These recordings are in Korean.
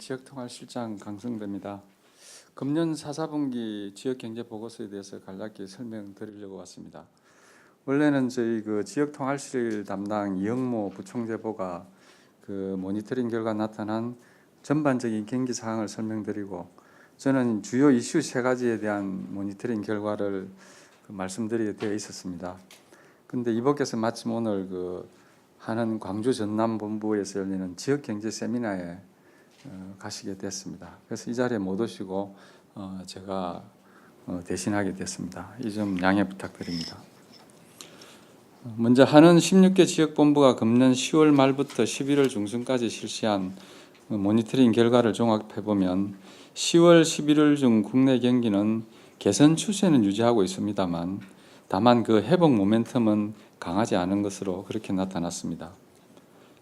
지역통합실장 강성대입니다. 금년 4분기 지역경제보고서에 대해서 간략히 설명드리려고 왔습니다. 원래는 저희 지역통합실 담당 이영모 부총재보가 모니터링 결과 나타난 전반적인 경기 사항을 설명드리고, 저는 주요 이슈 3가지에 대한 모니터링 결과를 말씀드리게 되어 있었습니다. 근데 이분께서 마침 오늘 하는 광주 전남본부에서 열리는 지역경제 세미나에 가시게 됐습니다. 그래서 이 자리에 못 오시고 제가 대신하게 됐습니다. 이 점 양해 부탁드립니다. 먼저 하는 16개 지역본부가 금년 10월 말부터 11월 중순까지 실시한 모니터링 결과를 종합해보면 10월, 11월 중 국내 경기는 개선 추세는 유지하고 있습니다만 다만 회복 모멘텀은 강하지 않은 것으로 그렇게 나타났습니다.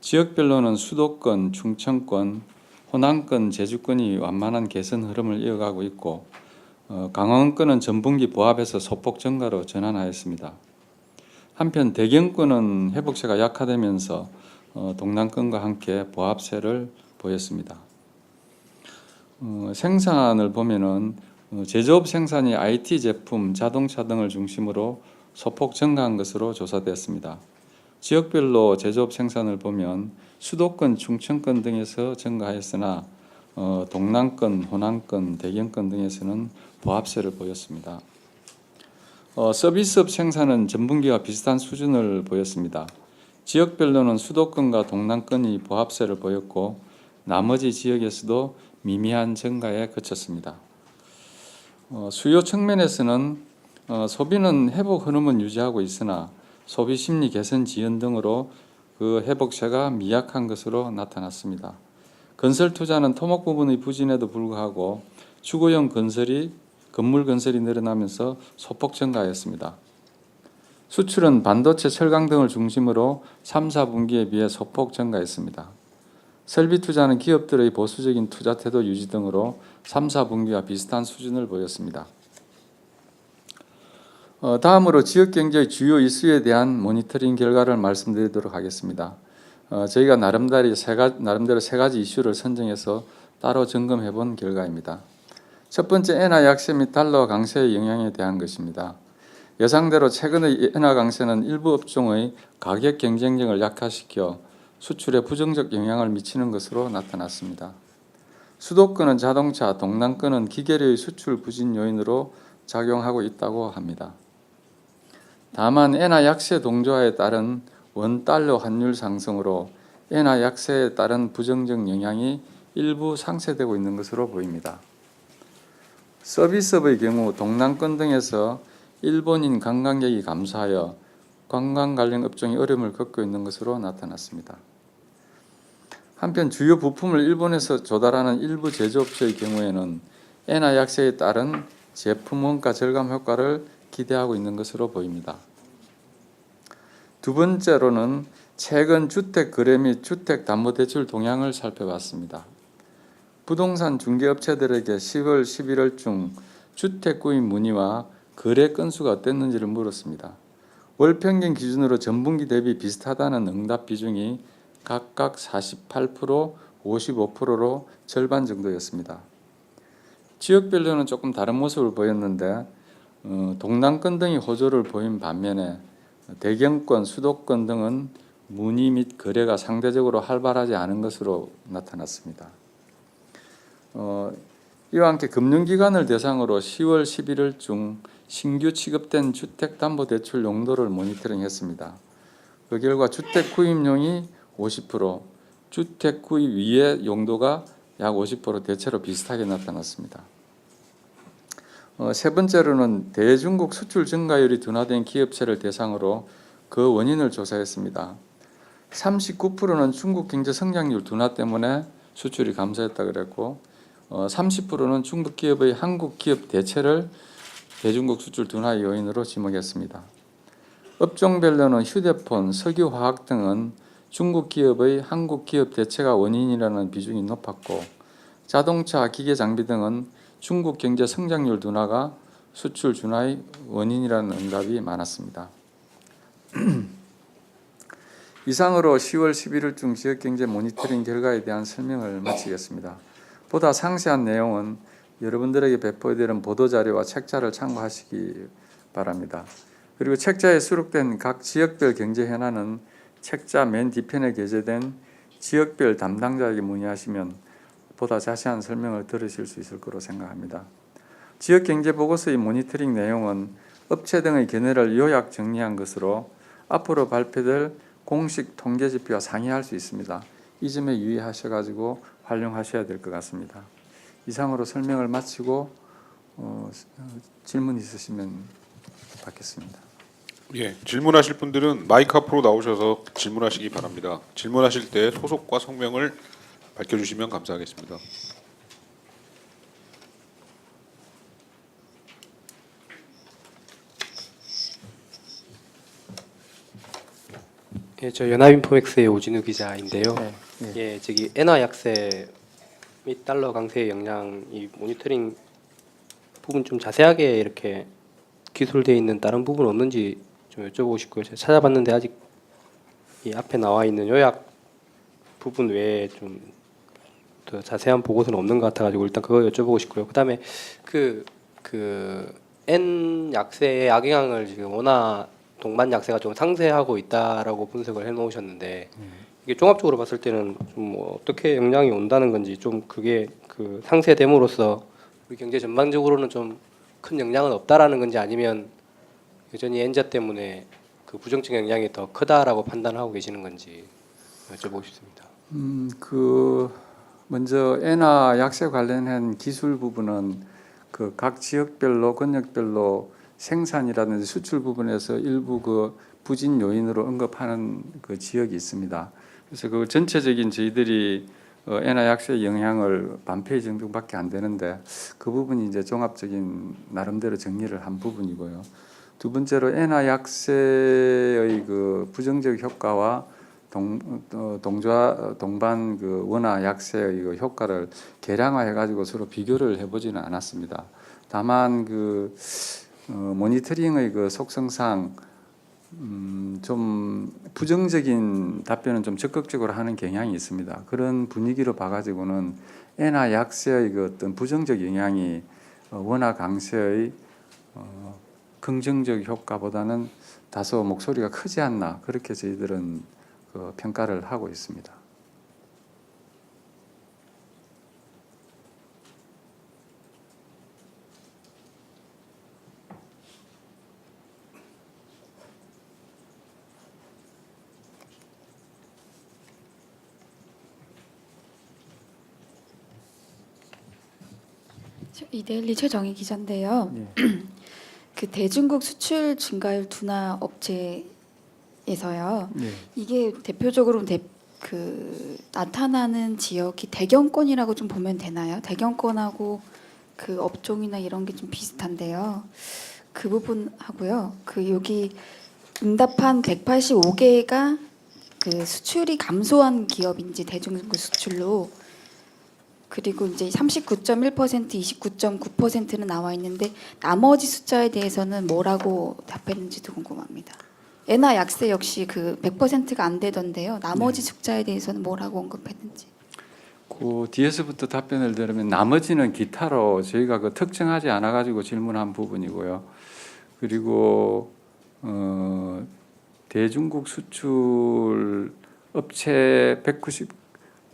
지역별로는 수도권, 충청권, 호남권, 제주권이 완만한 개선 흐름을 이어가고 있고, 강원권은 전분기 보합에서 소폭 증가로 전환하였습니다. 한편 대경권은 회복세가 약화되면서 동남권과 함께 보합세를 보였습니다. 생산을 보면은 제조업 생산이 IT 제품, 자동차 등을 중심으로 소폭 증가한 것으로 조사되었습니다. 지역별로 제조업 생산을 보면 수도권, 충청권 등에서 증가하였으나 동남권, 호남권, 대경권 등에서는 보합세를 보였습니다. 서비스업 생산은 전분기와 비슷한 수준을 보였습니다. 지역별로는 수도권과 동남권이 보합세를 보였고 나머지 지역에서도 미미한 증가에 그쳤습니다. 수요 측면에서는 소비는 회복 흐름은 유지하고 있으나 소비 심리 개선 지연 등으로 회복세가 미약한 것으로 나타났습니다. 건설 투자는 토목 부분의 부진에도 불구하고 주거용 건물 건설이 늘어나면서 소폭 증가하였습니다. 수출은 반도체, 철강 등을 중심으로 3, 4분기에 비해 소폭 증가했습니다. 설비 투자는 기업들의 보수적인 투자 태도 유지 등으로 3, 4분기와 비슷한 수준을 보였습니다. 다음으로 지역경제의 주요 이슈에 대한 모니터링 결과를 말씀드리도록 하겠습니다. 저희가 나름대로 3가지 이슈를 선정해서 따로 점검해 본 결과입니다. 첫 번째, 엔화 약세 및 달러 강세의 영향에 대한 것입니다. 예상대로 최근의 엔화 강세는 일부 업종의 가격 경쟁력을 약화시켜 수출에 부정적 영향을 미치는 것으로 나타났습니다. 수도권은 자동차, 동남권은 기계류의 수출 부진 요인으로 작용하고 있다고 합니다. 다만 엔화 약세 동조화에 따른 원달러 환율 상승으로 엔화 약세에 따른 부정적 영향이 일부 상쇄되고 있는 것으로 보입니다. 서비스업의 경우 동남권 등에서 일본인 관광객이 감소하여 관광 관련 업종이 어려움을 겪고 있는 것으로 나타났습니다. 한편 주요 부품을 일본에서 조달하는 일부 제조업체의 경우에는 엔화 약세에 따른 제품 원가 절감 효과를 기대하고 있는 것으로 보입니다. 두 번째로는 최근 주택 거래 및 주택담보대출 동향을 살펴봤습니다. 부동산 중개업체들에게 10월, 11월 중 주택 구입 문의와 거래 건수가 어땠는지를 물었습니다. 월 평균 기준으로 전분기 대비 비슷하다는 응답 비중이 각각 48%, 55%로 절반 정도였습니다. 지역별로는 조금 다른 모습을 보였는데 동남권 등이 호조를 보인 반면에 대경권, 수도권 등은 문의 및 거래가 상대적으로 활발하지 않은 것으로 나타났습니다. 이와 함께 금융기관을 대상으로 10월, 11월 중 신규 취급된 주택담보대출 용도를 모니터링했습니다. 그 결과 주택 구입용이 50%, 주택 구입 위의 용도가 약 50% 대체로 비슷하게 나타났습니다. 세 번째로는 대중국 수출 증가율이 둔화된 기업체를 대상으로 그 원인을 조사했습니다. 39%는 중국 경제 성장률 둔화 때문에 수출이 감소했다 그랬고 30%는 중국 기업의 한국 기업 대체를 대중국 수출 둔화 요인으로 지목했습니다. 업종별로는 휴대폰, 석유화학 등은 중국 기업의 한국 기업 대체가 원인이라는 비중이 높았고 자동차, 기계장비 등은 중국 경제 성장률 둔화가 수출 둔화의 원인이라는 응답이 많았습니다. 이상으로 10월 11일 중 지역경제 모니터링 결과에 대한 설명을 마치겠습니다. 보다 상세한 내용은 여러분들에게 배포되는 보도자료와 책자를 참고하시기 바랍니다. 그리고 책자에 수록된 각 지역별 경제 현안은 책자 맨 뒤편에 게재된 지역별 담당자에게 문의하시면 보다 자세한 설명을 들으실 수 있을 거로 생각합니다. 지역경제보고서의 모니터링 내용은 업체 등의 견해를 요약 정리한 것으로 앞으로 발표될 공식 통계지표와 상이할 수 있습니다. 이 점에 유의하셔가지고 활용하셔야 될 것 같습니다. 이상으로 설명을 마치고 질문 있으시면 받겠습니다. 예, 질문하실 분들은 마이크 앞으로 나오셔서 질문하시기 바랍니다. 질문하실 때 소속과 성명을 밝혀주시면 감사하겠습니다. 예, 저 연합인포맥스의 오진우 기자인데요. 네, 예, 저기 엔화 약세 및 달러 강세의 영향 이 모니터링 부분 좀 자세하게 이렇게 기술되어 있는 다른 부분 없는지 좀 여쭤보고 싶고요. 제가 찾아봤는데 아직 이 앞에 나와 있는 요약 부분 외에 좀 더 자세한 보고서는 없는 것 같아가지고 일단 그거 여쭤보고 싶고요. 그다음에 N 약세의 악영향을 지금 원화 동반 약세가 좀 상쇄하고 있다라고 분석을 해놓으셨는데 이게 종합적으로 봤을 때는 좀 뭐 어떻게 영향이 온다는 건지 좀 그게 그 상쇄됨으로써 우리 경제 전반적으로는 좀 큰 영향은 없다라는 건지 아니면 여전히 엔자 때문에 그 부정적 영향이 더 크다라고 판단하고 계시는 건지 여쭤보고 싶습니다. 먼저 엔화 약세 관련한 기술 부분은 그 각 지역별로 권역별로 생산이라든지 수출 부분에서 일부 그 부진 요인으로 언급하는 그 지역이 있습니다. 그래서 그 전체적인 저희들이 엔화 약세 영향을 반 페이지 정도밖에 안 되는데 그 부분이 이제 종합적인 나름대로 정리를 한 부분이고요. 두 번째로 엔화 약세의 그 부정적 효과와 동반 그 원화 약세의 그 효과를 계량화해 가지고 서로 비교를 해보지는 않았습니다. 다만 그 모니터링의 그 속성상 좀 부정적인 답변은 좀 적극적으로 하는 경향이 있습니다. 그런 분위기로 봐가지고는 엔화 약세의 그 어떤 부정적 영향이 원화 강세의 긍정적 효과보다는 다소 목소리가 크지 않나 그렇게 저희들은 그 평가를 하고 있습니다. 이데일리 최정희 기자인데요. 예. 그 대중국 수출 증가율 둔화 업체에서요. 예. 이게 대표적으로 나타나는 지역이 대경권이라고 좀 보면 되나요? 대경권하고 그 업종이나 이런 게 좀 비슷한데요. 그 부분 하고요. 그 여기 응답한 185개가 그 수출이 감소한 기업인지 대중국 수출로 그리고 이제 39.1%, 29.9%는 나와 있는데 나머지 숫자에 대해서는 뭐라고 답했는지도 궁금합니다. 엔화 약세 역시 그 100%가 안 되던데요. 나머지 숫자에 대해서는 뭐라고 언급했는지. 그 뒤에서부터 답변을 들으면 나머지는 기타로 저희가 그 특정하지 않아 가지고 질문한 부분이고요. 그리고 대중국 수출 업체 190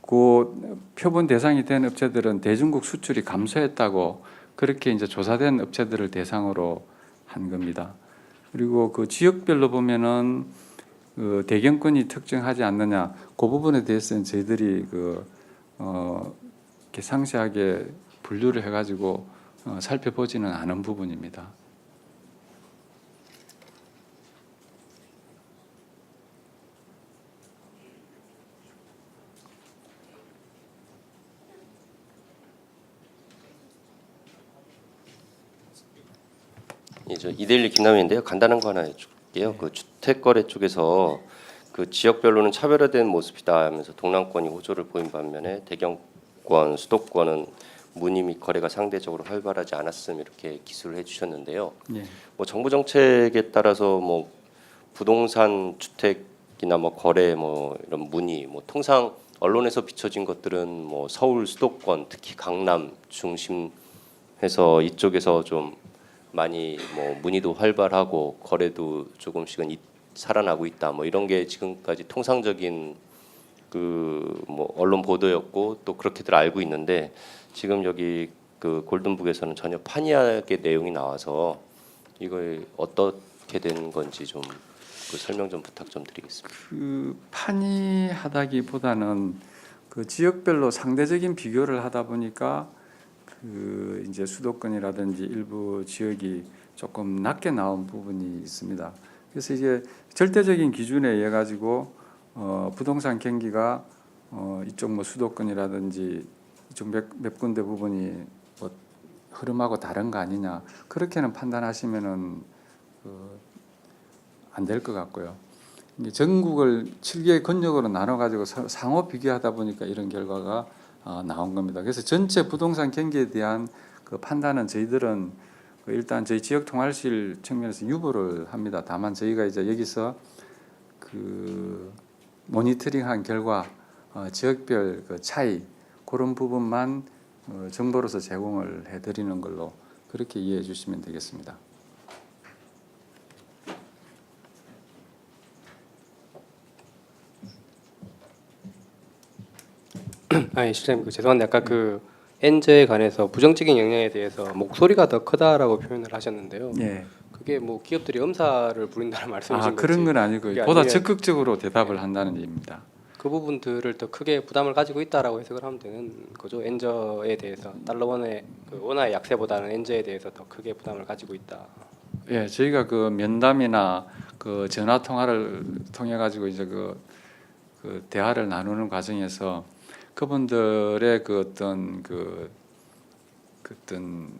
그 표본 대상이 된 업체들은 대중국 수출이 감소했다고 그렇게 이제 조사된 업체들을 대상으로 한 겁니다. 그리고 그 지역별로 보면은 그 대경권이 특정하지 않느냐 그 부분에 대해서는 저희들이 이렇게 상세하게 분류를 해가지고 살펴보지는 않은 부분입니다. 예, 저 이데일리 김남희인데요. 간단한 거 하나 해줄게요. 그 주택거래 쪽에서 그 지역별로는 차별화된 모습이다 하면서 동남권이 호조를 보인 반면에 대경권, 수도권은 문의 및 거래가 상대적으로 활발하지 않았음 이렇게 기술을 해주셨는데요. 예. 뭐 정부 정책에 따라서 뭐 부동산 주택이나 뭐 거래 뭐 이런 문의 뭐 통상 언론에서 비춰진 것들은 뭐 서울 수도권 특히 강남 중심해서 이쪽에서 좀 많이 뭐 문의도 활발하고 거래도 조금씩은 살아나고 있다 뭐 이런 게 지금까지 통상적인 그 뭐 언론 보도였고 또 그렇게들 알고 있는데 지금 여기 그 골든북에서는 전혀 판이하게 내용이 나와서 이걸 어떻게 된 건지 좀 그 설명 좀 부탁 좀 드리겠습니다. 그 판이하다기보다는 그 지역별로 상대적인 비교를 하다 보니까 그 이제 수도권이라든지 일부 지역이 조금 낮게 나온 부분이 있습니다. 그래서 이게 절대적인 기준에 의해 가지고 부동산 경기가 이쪽 뭐 수도권이라든지 이쪽 몇 군데 부분이 뭐 흐름하고 다른 거 아니냐 그렇게는 판단하시면은 안 될 것 같고요. 이게 전국을 7개의 권역으로 나눠 가지고 상호 비교하다 보니까 이런 결과가 나온 겁니다. 그래서 전체 부동산 경기에 대한 그 판단은 저희들은 일단 저희 지역 통할실 측면에서 유보를 합니다. 다만 저희가 이제 여기서 그 모니터링한 결과 지역별 그 차이 그런 부분만 정보로서 제공을 해드리는 걸로 그렇게 이해해 주시면 되겠습니다. 아니 실장님 죄송한데 아까 그 엔저에 관해서 부정적인 영향에 대해서 목소리가 더 크다라고 표현을 하셨는데요. 예. 그게 뭐 기업들이 엄살을 부린다는 말씀이신 건지 그런 건 아니고 그게 보다 아니면 적극적으로 대답을 한다는 얘기입니다. 그 부분들을 더 크게 부담을 가지고 있다라고 해석을 하면 되는 거죠. 엔저에 대해서 달러원의 그 원화의 약세보다는 엔저에 대해서 더 크게 부담을 가지고 있다. 예, 저희가 그 면담이나 그 전화 통화를 통해 가지고 이제 그 대화를 나누는 과정에서 그분들의 그 어떤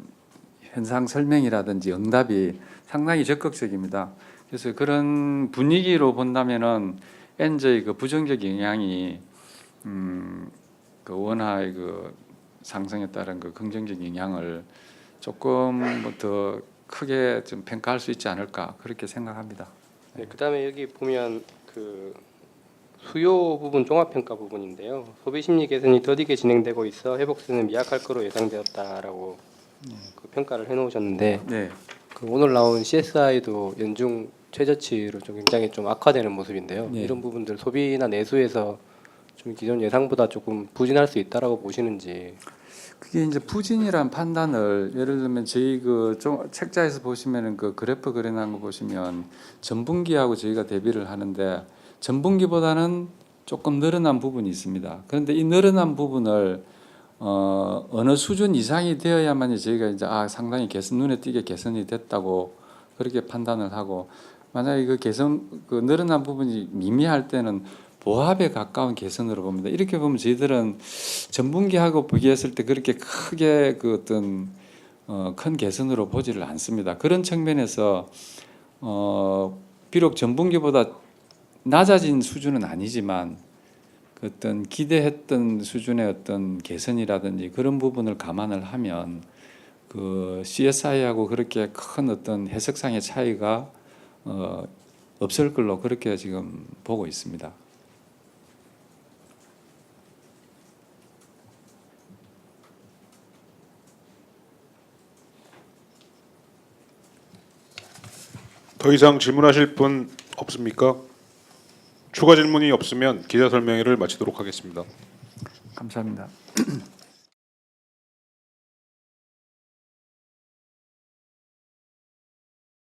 현상 설명이라든지 응답이 상당히 적극적입니다. 그래서 그런 분위기로 본다면은 엔저의 그 부정적 영향이 그 원화의 그 상승에 따른 그 긍정적 영향을 조금 뭐 더 크게 좀 평가할 수 있지 않을까 그렇게 생각합니다. 네, 그다음에 여기 보면 그 수요 부분 종합 평가 부분인데요. 소비 심리 개선이 더디게 진행되고 있어 회복세는 미약할 거로 예상되었다라고 그 평가를 해놓으셨는데 네, 그 오늘 나온 CSI도 연중 최저치로 좀 굉장히 좀 악화되는 모습인데요. 네. 이런 부분들 소비나 내수에서 좀 기존 예상보다 조금 부진할 수 있다라고 보시는지. 그게 이제 부진이란 판단을 예를 들면 저희 그 책자에서 보시면은 그 그래프 그려놓은 거 보시면 전분기하고 저희가 대비를 하는데 전분기보다는 조금 늘어난 부분이 있습니다. 그런데 이 늘어난 부분을 어느 수준 이상이 되어야만이 저희가 이제 상당히 눈에 띄게 개선이 됐다고 그렇게 판단을 하고 만약에 그 늘어난 부분이 미미할 때는 보합에 가까운 개선으로 봅니다. 이렇게 보면 저희들은 전분기하고 비교했을 때 그렇게 크게 그 어떤 큰 개선으로 보지를 않습니다. 그런 측면에서 비록 전분기보다 낮아진 수준은 아니지만 그 어떤 기대했던 수준의 어떤 개선이라든지 그런 부분을 감안을 하면 그 CSI하고 그렇게 큰 어떤 해석상의 차이가 없을 걸로 그렇게 지금 보고 있습니다. 더 이상 질문하실 분 없습니까? 추가 질문이 없으면 기자 설명회를 마치도록 하겠습니다. 감사합니다.